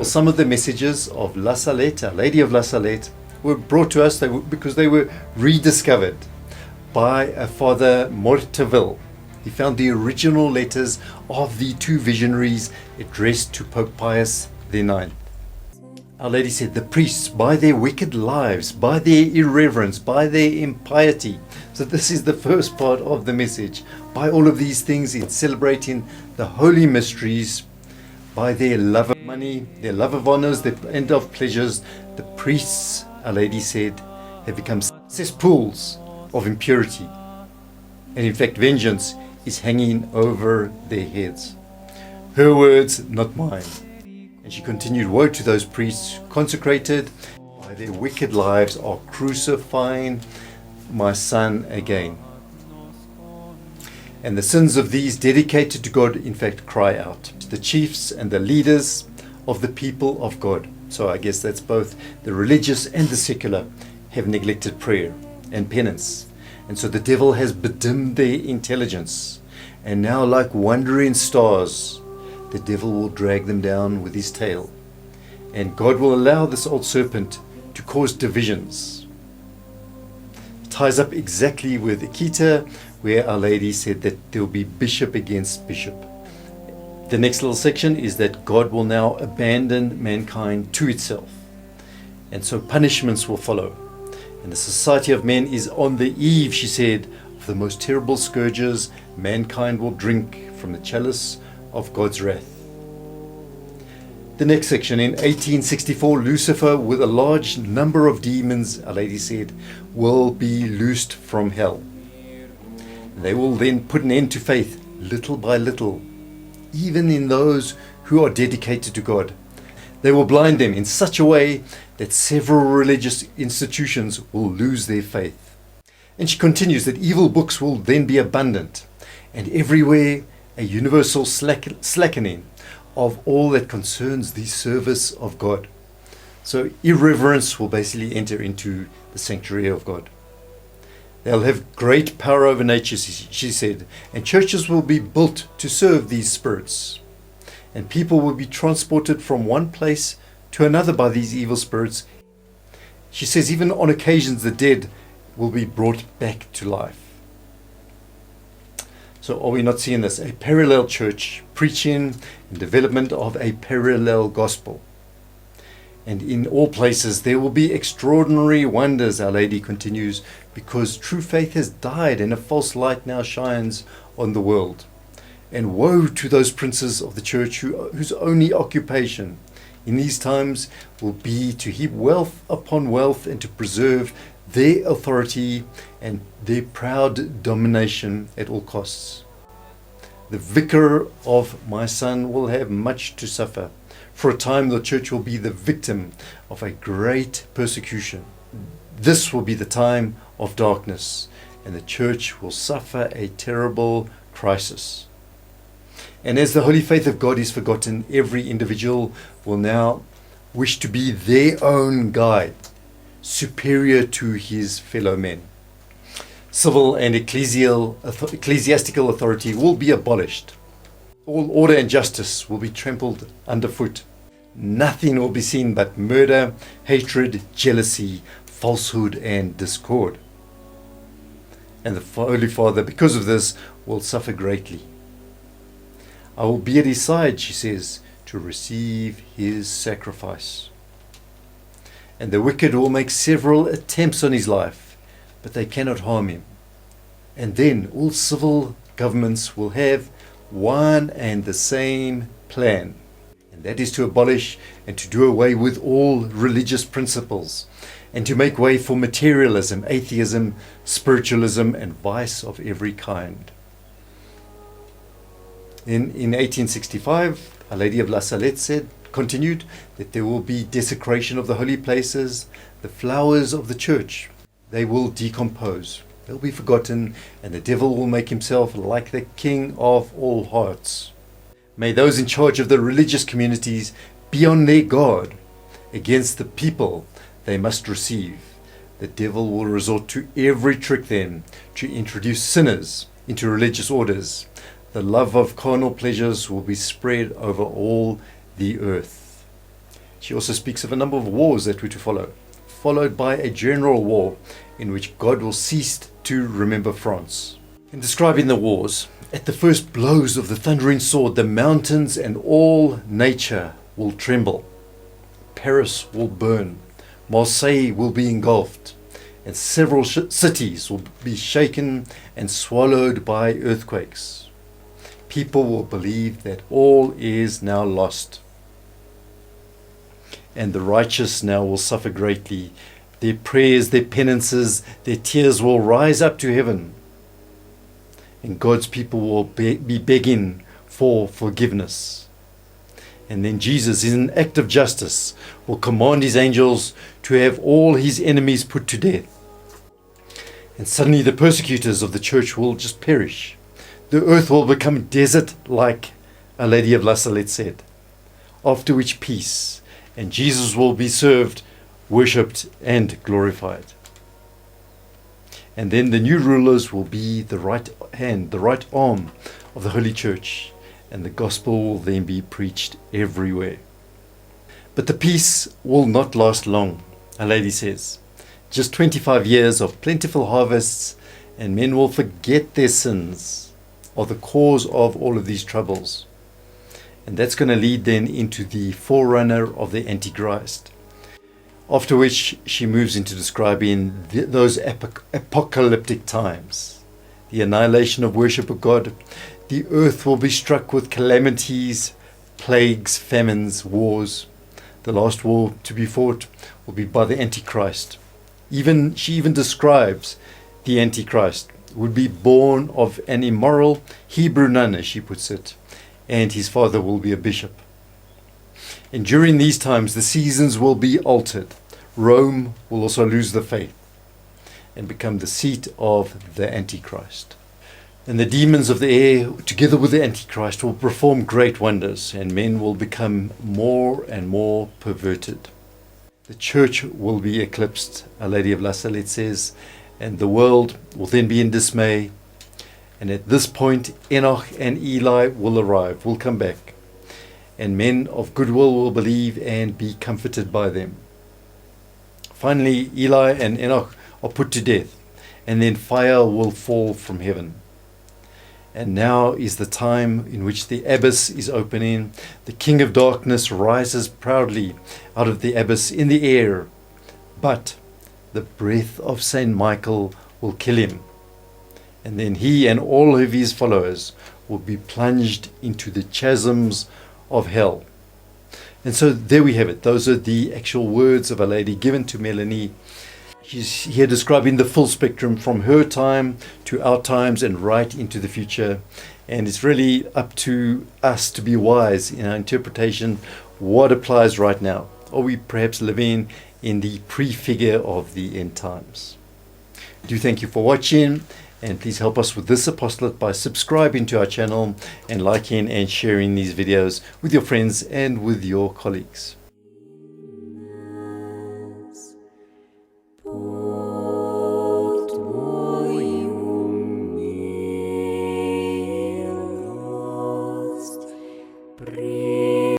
Well, some of the messages of La Salette, Lady of La Salette, were brought to us because they were rediscovered by a Father Morteville. He found the original letters of the two visionaries addressed to Pope Pius IX. Our Lady said, the priests, by their wicked lives, by their irreverence, by their impiety. So this is the first part of the message. By all of these things, in celebrating the holy mysteries, by their love of money, their love of honors, and of pleasures, the priests, Our Lady said, have become cesspools of impurity. And in fact, vengeance is hanging over their heads. Her words, not mine. And she continued, woe to those priests consecrated by their wicked lives are crucifying my Son again. And the sins of these dedicated to God, in fact, cry out. The chiefs and the leaders of the people of God, so I guess that's both the religious and the secular, have neglected prayer and penance. And so the devil has bedimmed their intelligence. And now, like wandering stars, the devil will drag them down with his tail. And God will allow this old serpent to cause divisions. It ties up exactly with Akita, where Our Lady said that there will be bishop against bishop. The next little section is that God will now abandon mankind to itself. And so punishments will follow. And the society of men is on the eve, she said, of the most terrible scourges. Mankind will drink from the chalice of God's wrath. The next section, in 1864, Lucifer, with a large number of demons, Our Lady said, will be loosed from hell. They will then put an end to faith, little by little, even in those who are dedicated to God. They will blind them in such a way that several religious institutions will lose their faith. And she continues that evil books will then be abundant, and everywhere a universal slackening of all that concerns the service of God. So irreverence will basically enter into the sanctuary of God. They'll have great power over nature, she said, and churches will be built to serve these spirits. And people will be transported from one place to another by these evil spirits. She says even on occasions the dead will be brought back to life. So are we not seeing this? A parallel church preaching and development of a parallel gospel. And in all places there will be extraordinary wonders, Our Lady continues, because true faith has died and a false light now shines on the world. And woe to those princes of the church whose only occupation in these times will be to heap wealth upon wealth and to preserve their authority and their proud domination at all costs. The vicar of my Son will have much to suffer. For a time the church will be the victim of a great persecution. This will be the time of darkness, and the church will suffer a terrible crisis. And as the holy faith of God is forgotten, every individual will now wish to be their own guide, superior to his fellow men. Civil and ecclesiastical authority will be abolished. All order and justice will be trampled underfoot. Nothing will be seen but murder, hatred, jealousy, falsehood, and discord. And the Holy Father, because of this, will suffer greatly. I will be at his side, she says, to receive his sacrifice. And the wicked will make several attempts on his life, but they cannot harm him. And then all civil governments will have one and the same plan, and that is to abolish and to do away with all religious principles, and to make way for materialism, atheism, spiritualism, and vice of every kind. In 1865, a Lady of La Salette continued that there will be desecration of the holy places. The flowers of the church, they will decompose. They'll be forgotten, and the devil will make himself like the king of all hearts. May those in charge of the religious communities be on their guard against the people they must receive. The devil will resort to every trick then to introduce sinners into religious orders. The love of carnal pleasures will be spread over all the earth. She also speaks of a number of wars that were to follow, followed by a general war in which God will cease to remember France. In describing the wars, at the first blows of the thundering sword, the mountains and all nature will tremble. Paris will burn, Marseille will be engulfed, and several cities will be shaken and swallowed by earthquakes. People will believe that all is now lost, and the righteous now will suffer greatly. Their prayers, their penances, their tears will rise up to heaven, and God's people will be begging for forgiveness. And then Jesus, in an act of justice, will command his angels to have all his enemies put to death. And suddenly the persecutors of the church will just perish. The earth will become desert, like a Lady of La Salette said. After which peace, and Jesus will be served, worshipped, and glorified. And then the new rulers will be the right hand, the right arm of the Holy Church, and the gospel will then be preached everywhere. But the peace will not last long, a lady says. Just 25 years of plentiful harvests, and men will forget their sins are the cause of all of these troubles. And that's going to lead then into the forerunner of the Antichrist. After which she moves into describing those apocalyptic times. The annihilation of worship of God. The earth will be struck with calamities, plagues, famines, wars. The last war to be fought will be by the Antichrist. She even describes the Antichrist would be born of an immoral Hebrew nun, as she puts it, and his father will be a bishop. And during these times the seasons will be altered. Rome will also lose the faith and become the seat of the Antichrist. And the demons of the air, together with the Antichrist, will perform great wonders, and men will become more and more perverted. The church will be eclipsed, a Lady of La Salette says, and the world will then be in dismay. And at this point, Enoch and Eli will arrive, will come back, and men of goodwill will believe and be comforted by them. Finally, Eli and Enoch are put to death, and then fire will fall from heaven. And now is the time in which the abyss is opening. The king of darkness rises proudly out of the abyss in the air, but the breath of Saint Michael will kill him. And then he and all of his followers will be plunged into the chasms of hell. And so there we have it. Those are the actual words of a lady given to Melanie. She's here describing the full spectrum from her time to our times and right into the future. And it's really up to us to be wise in our interpretation. What applies right now? Are we perhaps living in the prefigure of the end times? I do thank you for watching. And please help us with this apostolate by subscribing to our channel and liking and sharing these videos with your friends and with your colleagues.